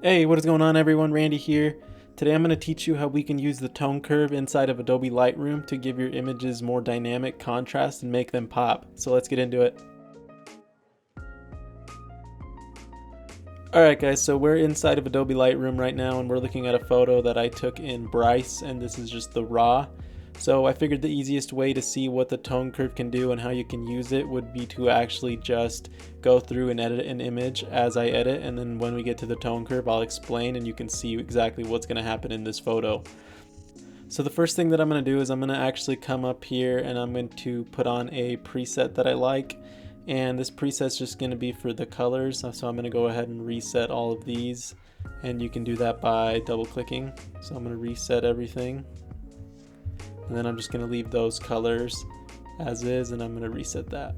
Hey, what is going on everyone? Randy here. Today I'm going to teach you how we can use the tone curve inside of Adobe Lightroom to give your images more dynamic contrast and make them pop. So let's get into it. Alright guys, so we're inside of Adobe Lightroom right now and we're looking at a photo that I took in Bryce, and this is just the raw. So I figured the easiest way to see what the tone curve can do and how you can use it would be to actually just go through and edit an image as I edit, and then when we get to the tone curve I'll explain and you can see exactly what's going to happen in this photo. So the first thing that I'm going to do is I'm going to actually come up here and I'm going to put on a preset that I like, and this preset's just going to be for the colors. So I'm going to go ahead and reset all of these, and you can do that by double clicking. So I'm going to reset everything. And then I'm just going to leave those colors as is, and I'm going to reset that.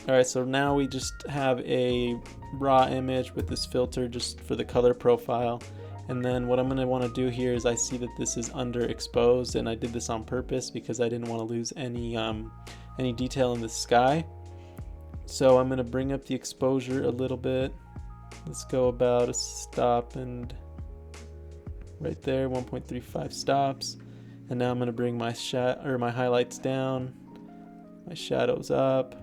Alright, so now we just have a raw image with this filter just for the color profile. And then what I'm going to want to do here is I see that this is underexposed, and I did this on purpose because I didn't want to lose any detail in the sky. So I'm going to bring up the exposure a little bit. Let's go about a stop, and right there, 1.35 stops. And now I'm going to bring my highlights down, my shadows up.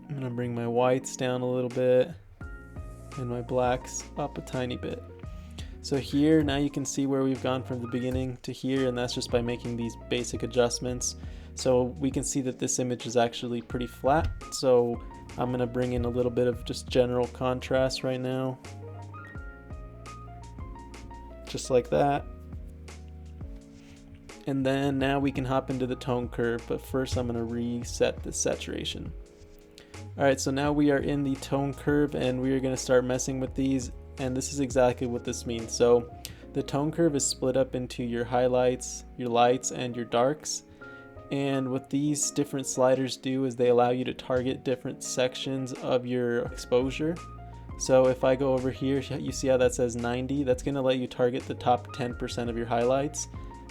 I'm going to bring my whites down a little bit and my blacks up a tiny bit. So here now you can see where we've gone from the beginning to here, and that's just by making these basic adjustments. So we can see that this image is actually pretty flat. So I'm going to bring in a little bit of just general contrast right now. Just like that. And then now we can hop into the tone curve, but first I'm going to reset the saturation. Alright, so now we are in the tone curve and we are going to start messing with these, and this is exactly what this means. So the tone curve is split up into your highlights, your lights, and your darks. And what these different sliders do is they allow you to target different sections of your exposure. So if I go over here, you see how that says 90? That's going to let you target the top 10% of your highlights.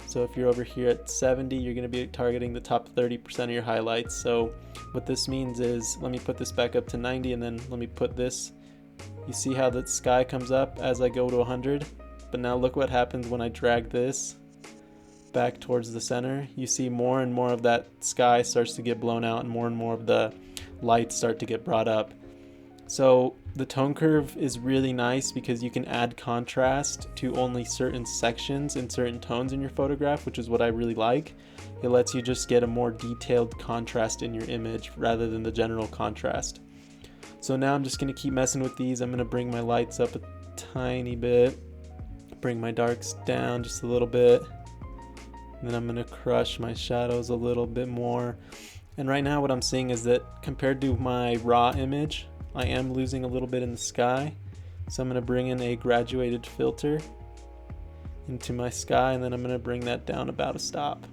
So if you're over here at 70, you're going to be targeting the top 30% of your highlights. So what this means is, let me put this back up to 90, and then let me put this. You see how the sky comes up as I go to 100? But now look what happens when I drag this back towards the center. You see more and more of that sky starts to get blown out, and more of the lights start to get brought up. So the tone curve is really nice because you can add contrast to only certain sections and certain tones in your photograph, which is what I really like. It lets you just get a more detailed contrast in your image rather than the general contrast. So now I'm just going to keep messing with these. I'm going to bring my lights up a tiny bit, bring my darks down just a little bit, and then I'm going to crush my shadows a little bit more. And right now what I'm seeing is that compared to my raw image, I am losing a little bit in the sky. So I'm going to bring in a graduated filter into my sky, and then I'm going to bring that down about a stop.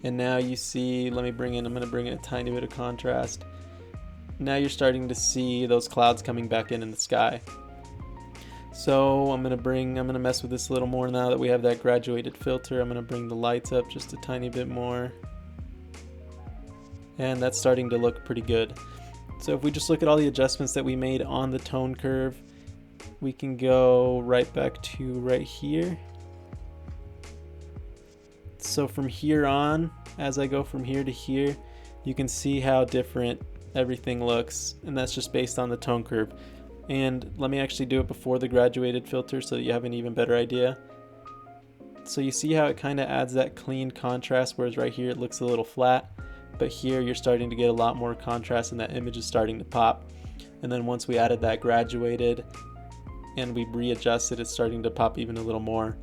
And now you see, I'm going to bring in a tiny bit of contrast. Now you're starting to see those clouds coming back in the sky. So I'm going to mess with this a little more now that we have that graduated filter. I'm going to bring the lights up just a tiny bit more. And that's starting to look pretty good. So if we just look at all the adjustments that we made on the tone curve, we can go right back to right here. So from here on, as I go from here to here, you can see how different everything looks, and that's just based on the tone curve. And let me actually do it before the graduated filter so that you have an even better idea. So you see how it kind of adds that clean contrast, whereas right here it looks a little flat, but here you're starting to get a lot more contrast and that image is starting to pop. And then once we added that graduated and we readjusted, it's starting to pop even a little more.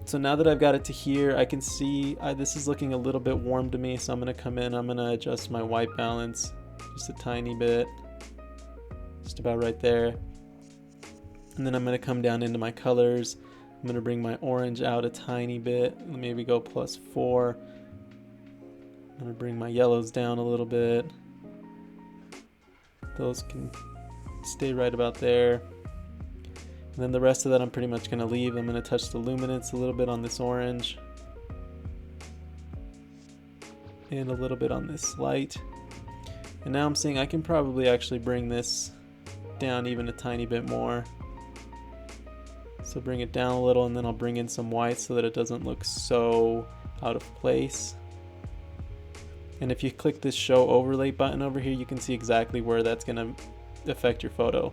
So now that I've got it to here, I can see this is looking a little bit warm to me, so I'm going to come in, I'm going to adjust my white balance just a tiny bit. Just about right there. And then I'm going to come down into my colors. I'm going to bring my orange out a tiny bit, maybe go +4. I'm going to bring my yellows down a little bit. Those can stay right about there. And then the rest of that I'm pretty much going to leave. I'm going to touch the luminance a little bit on this orange. And a little bit on this light. And now I'm seeing I can probably actually bring this down even a tiny bit more. So bring it down a little, and then I'll bring in some white so that it doesn't look so out of place. And if you click this show overlay button over here, you can see exactly where that's going to affect your photo.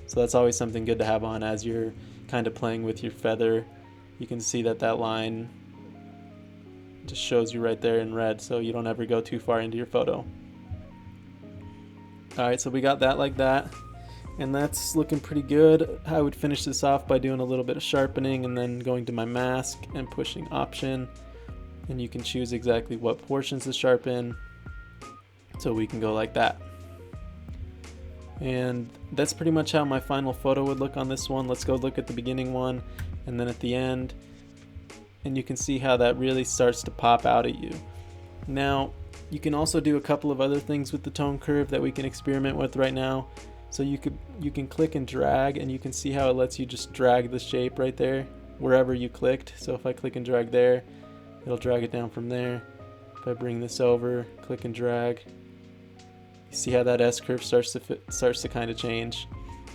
So that's always something good to have on as you're kind of playing with your feather. You can see that that line just shows you right there in red, so you don't ever go too far into your photo. Alright, so we got that like that, and that's looking pretty good. I would finish this off by doing a little bit of sharpening and then going to my mask and pushing option, and you can choose exactly what portions to sharpen, so we can go like that. And that's pretty much how my final photo would look on this one. Let's go look at the beginning one and then at the end, and you can see how that really starts to pop out at you. Now you can also do a couple of other things with the tone curve that we can experiment with right now. So you can click and drag, and you can see how it lets you just drag the shape right there wherever you clicked. So if I click and drag there, it'll drag it down from there. If I bring this over, click and drag, you see how that S curve starts to kind of change.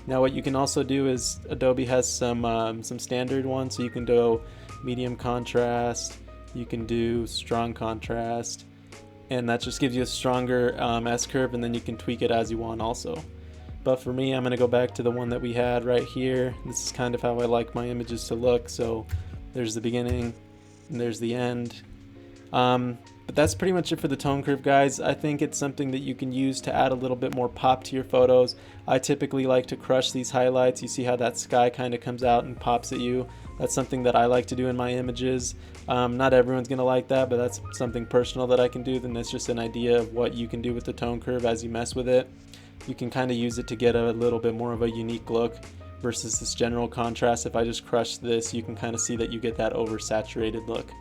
Now what you can also do is Adobe has some standard ones, so you can do medium contrast, you can do strong contrast, and that just gives you a stronger S curve, and then you can tweak it as you want also. But for me, I'm going to go back to the one that we had right here. This is kind of how I like my images to look. So there's the beginning and there's the end. But that's pretty much it for the tone curve, guys. I think it's something that you can use to add a little bit more pop to your photos. I typically like to crush these highlights. You see how that sky kind of comes out and pops at you. That's something that I like to do in my images. Not everyone's gonna like that, but that's something personal that I can do. Then that's just an idea of what you can do with the tone curve as you mess with it. You can kind of use it to get a little bit more of a unique look versus this general contrast. If I just crush this, you can kind of see that you get that oversaturated look.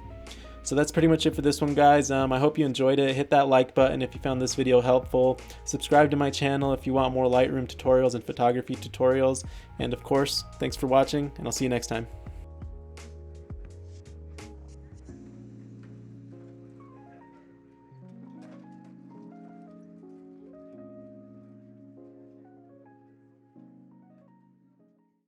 So that's pretty much it for this one, guys. I hope you enjoyed it. Hit that like button if you found this video helpful. Subscribe to my channel if you want more Lightroom tutorials and photography tutorials. And of course, thanks for watching, and I'll see you next time.